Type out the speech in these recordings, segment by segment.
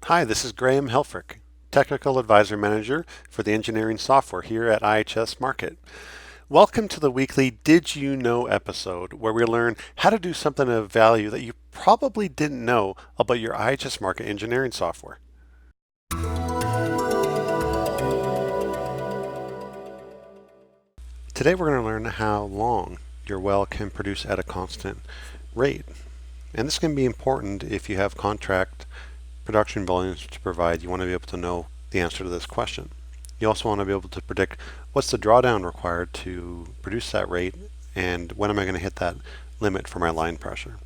Hi, this is Graham Helfrich, Technical Advisor Manager for the Engineering Software here at IHS Markit. Welcome to the weekly Did You Know episode, where we learn how to do something of value that you probably didn't know about your IHS Markit engineering software. Today we're going to learn how long your well can produce at a constant rate. And this can be important if you have contract production volumes to provide. You want to be able to know the answer to this question. You also want to be able to predict what's the drawdown required to produce that rate and when am I going to hit that limit for my line pressure.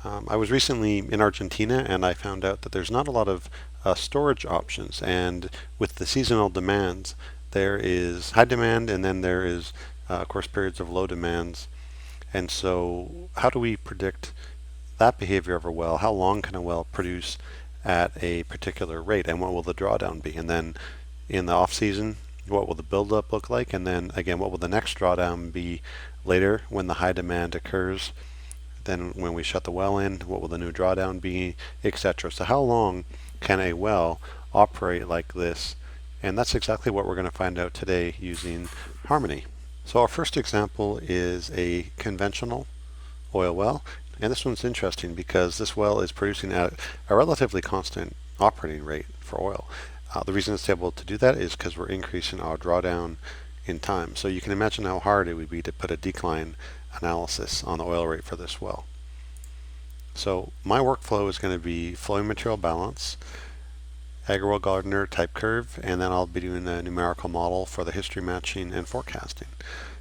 I was recently in Argentina and I found out that there's not a lot of storage options, and with the seasonal demands there is high demand and then there is of course periods of low demands. And so how do we predict that behavior of a well? How long can a well produce at a particular rate, and what will the drawdown be? And then in the off season, what will the buildup look like? And then again, what will the next drawdown be later when the high demand occurs? Then when we shut the well in, what will the new drawdown be, etc. So how long can a well operate like this? And that's exactly what we're going to find out today using Harmony. So our first example is a conventional oil well. And this one's interesting because this well is producing at a relatively constant operating rate for oil. The reason it's able to do that is because we're increasing our drawdown in time. So you can imagine how hard it would be to put a decline analysis on the oil rate for this well. So my workflow is going to be flowing material balance, Agrawal Gardner type curve, and then I'll be doing a numerical model for the history matching and forecasting.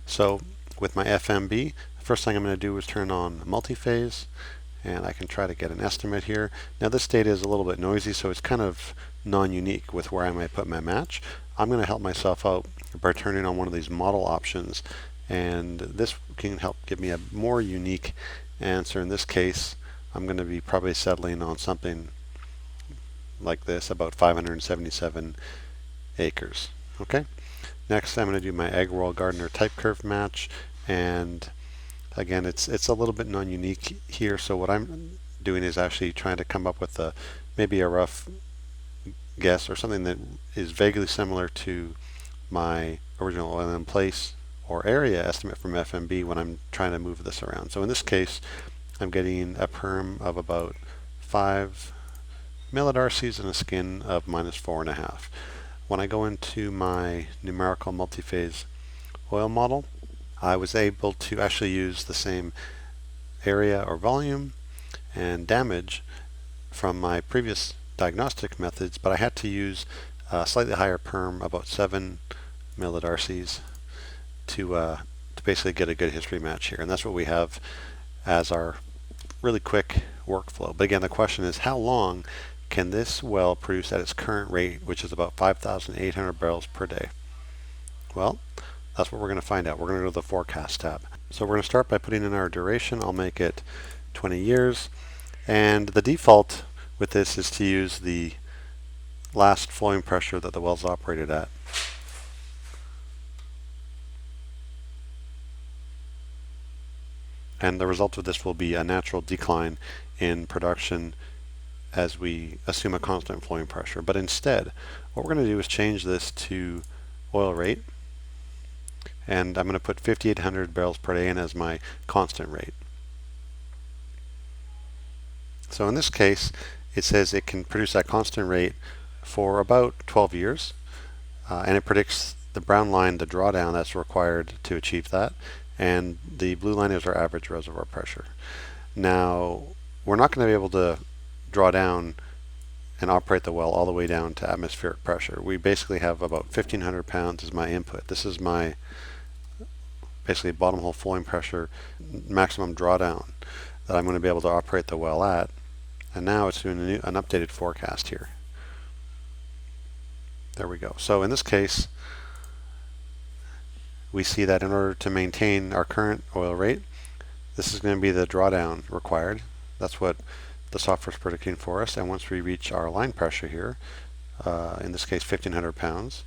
So with my FMB, the first thing I'm going to do is turn on multi-phase, and I can try to get an estimate here. Now this data is a little bit noisy, so it's kind of non-unique with where I might put my match. I'm going to help myself out by turning on one of these model options, and this can help give me a more unique answer. In this case, I'm going to be probably settling on something like this, about 577 acres. Okay. Next, I'm going to do my Agrawal Gardner type curve match, and again, it's a little bit non-unique here. So what I'm doing is actually trying to come up with maybe a rough guess or something that is vaguely similar to my original oil in place or area estimate from FMB when I'm trying to move this around. So in this case, I'm getting a perm of about 5 millidarcies and a skin of -4.5. When I go into my numerical multi-phase oil model, I was able to actually use the same area or volume and damage from my previous diagnostic methods, but I had to use a slightly higher perm, about 7 millidarcies, to basically get a good history match here. And that's what we have as our really quick workflow. But again, the question is, how long can this well produce at its current rate, which is about 5,800 barrels per day? Well, that's what we're going to find out. We're going to go to the forecast tab. So we're going to start by putting in our duration. I'll make it 20 years. And the default with this is to use the last flowing pressure that the well's operated at. And the result of this will be a natural decline in production as we assume a constant flowing pressure. But instead, what we're going to do is change this to oil rate, and I'm going to put 5,800 barrels per day in as my constant rate. So in this case, it says it can produce that constant rate for about 12 years, and it predicts the brown line, the drawdown that's required to achieve that, and the blue line is our average reservoir pressure. Now, we're not going to be able to draw down and operate the well all the way down to atmospheric pressure. We basically have about 1,500 pounds as my input. This is my basically bottom hole flowing pressure, maximum drawdown that I'm going to be able to operate the well at. And now it's doing an updated forecast here. There we go. So in this case, we see that in order to maintain our current oil rate, this is going to be the drawdown required. That's what the software is predicting for us. And once we reach our line pressure here, in this case 1,500 pounds,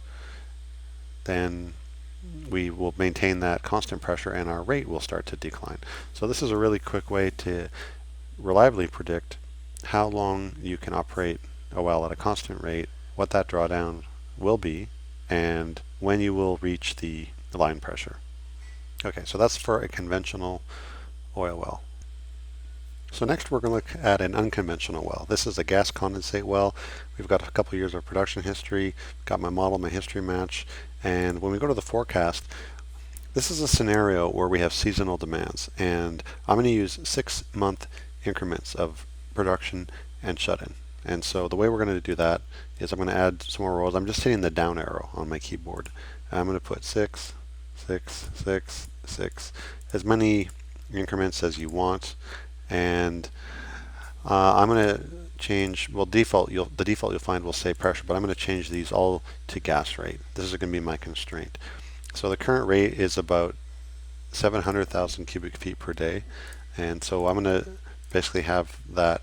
then we will maintain that constant pressure and our rate will start to decline. So this is a really quick way to reliably predict how long you can operate a well at a constant rate, what that drawdown will be, and when you will reach the line pressure. Okay, so that's for a conventional oil well. So next we're going to look at an unconventional well. This is a gas condensate well. We've got a couple years of production history, got my model, my history match, and when we go to the forecast, this is a scenario where we have seasonal demands, and I'm going to use 6-month increments of production and shut-in. And so the way we're going to do that is I'm going to add some more rows. I'm just hitting the down arrow on my keyboard. I'm going to put 6, 6, 6, 6, as many increments as you want. And I'm going to change, well, the default you'll find will say pressure, but I'm going to change these all to gas rate. This is going to be my constraint. So the current rate is about 700,000 cubic feet per day. And so I'm going to basically have that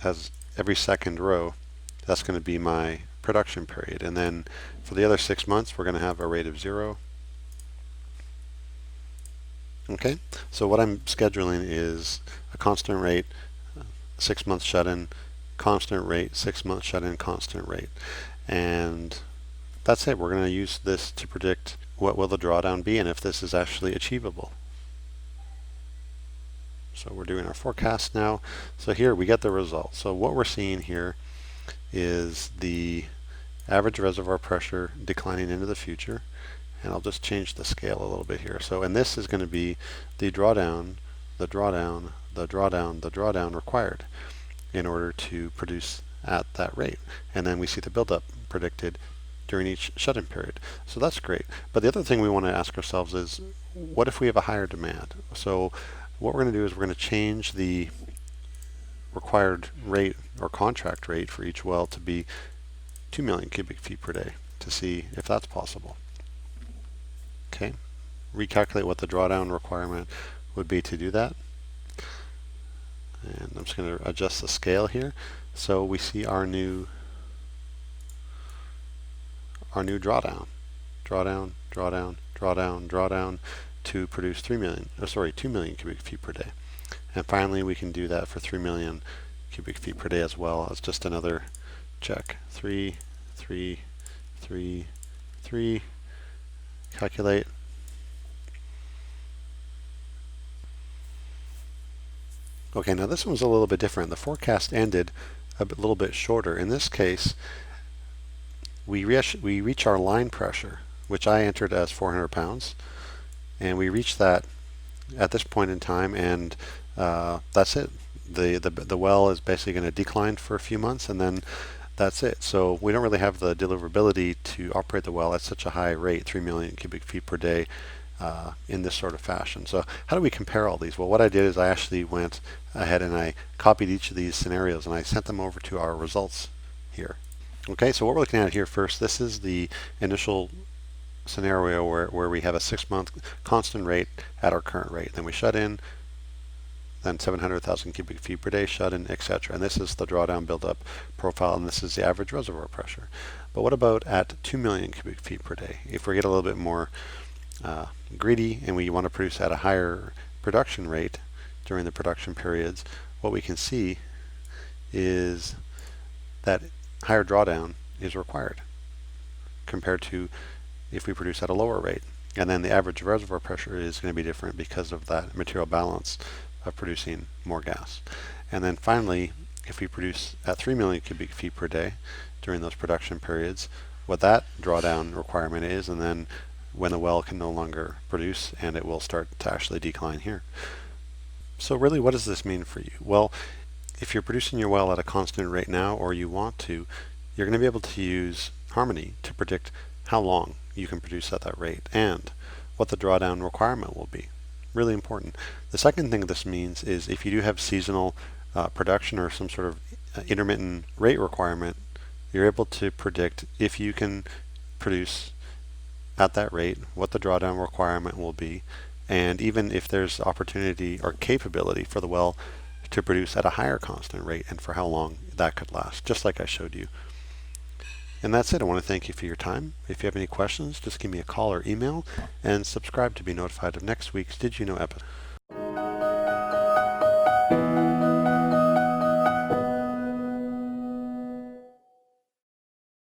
as every second row. That's going to be my production period. And then for the other 6 months, we're going to have a rate of 0. Okay, so what I'm scheduling is a constant rate, 6 months shut-in, constant rate, 6 months shut-in, constant rate. And that's it. We're going to use this to predict what will the drawdown be and if this is actually achievable. So we're doing our forecast now. So here we get the result. So what we're seeing here is the average reservoir pressure declining into the future. And I'll just change the scale a little bit here. So, and this is going to be the drawdown, the drawdown, the drawdown, the drawdown required in order to produce at that rate. And then we see the buildup predicted during each shut-in period. So that's great. But the other thing we want to ask ourselves is, what if we have a higher demand? So what we're going to do is we're going to change the required rate or contract rate for each well to be 2 million cubic feet per day to see if that's possible. Okay, recalculate what the drawdown requirement would be to do that. And I'm just going to adjust the scale here. So we see our new drawdown, drawdown, drawdown, drawdown, drawdown to produce 2 million cubic feet per day. And finally, we can do that for 3 million cubic feet per day as well. It's just another check. 3, 3, 3, 3. Calculate. Okay, now this one's a little bit different. The forecast ended little bit shorter. In this case, we reach our line pressure, which I entered as 400 pounds, and we reach that at this point in time, and that's it. The well is basically going to decline for a few months, and then that's it. So we don't really have the deliverability to operate the well at such a high rate, 3 million cubic feet per day, in this sort of fashion. So how do we compare all these? Well, what I did is I actually went ahead and I copied each of these scenarios and I sent them over to our results here. Okay, so what we're looking at here first, this is the initial scenario where we have a 6-month constant rate at our current rate. Then we shut in, then 700,000 cubic feet per day shut in, etc. And this is the drawdown buildup profile, and this is the average reservoir pressure. But what about at 2 million cubic feet per day? If we get a little bit more greedy and we want to produce at a higher production rate during the production periods, what we can see is that higher drawdown is required compared to if we produce at a lower rate. And then the average reservoir pressure is going to be different because of that material balance of producing more gas. And then finally, if we produce at 3 million cubic feet per day during those production periods, what that drawdown requirement is, and then when the well can no longer produce and it will start to actually decline here. So really, what does this mean for you? Well, if you're producing your well at a constant rate now, or you want to, you're going to be able to use Harmony to predict how long you can produce at that rate and what the drawdown requirement will be. Really important. The second thing this means is if you do have seasonal production or some sort of intermittent rate requirement, you're able to predict if you can produce at that rate, what the drawdown requirement will be, and even if there's opportunity or capability for the well to produce at a higher constant rate and for how long that could last, just like I showed you. And that's it. I want to thank you for your time. If you have any questions, just give me a call or email, and subscribe to be notified of next week's Did You Know episode.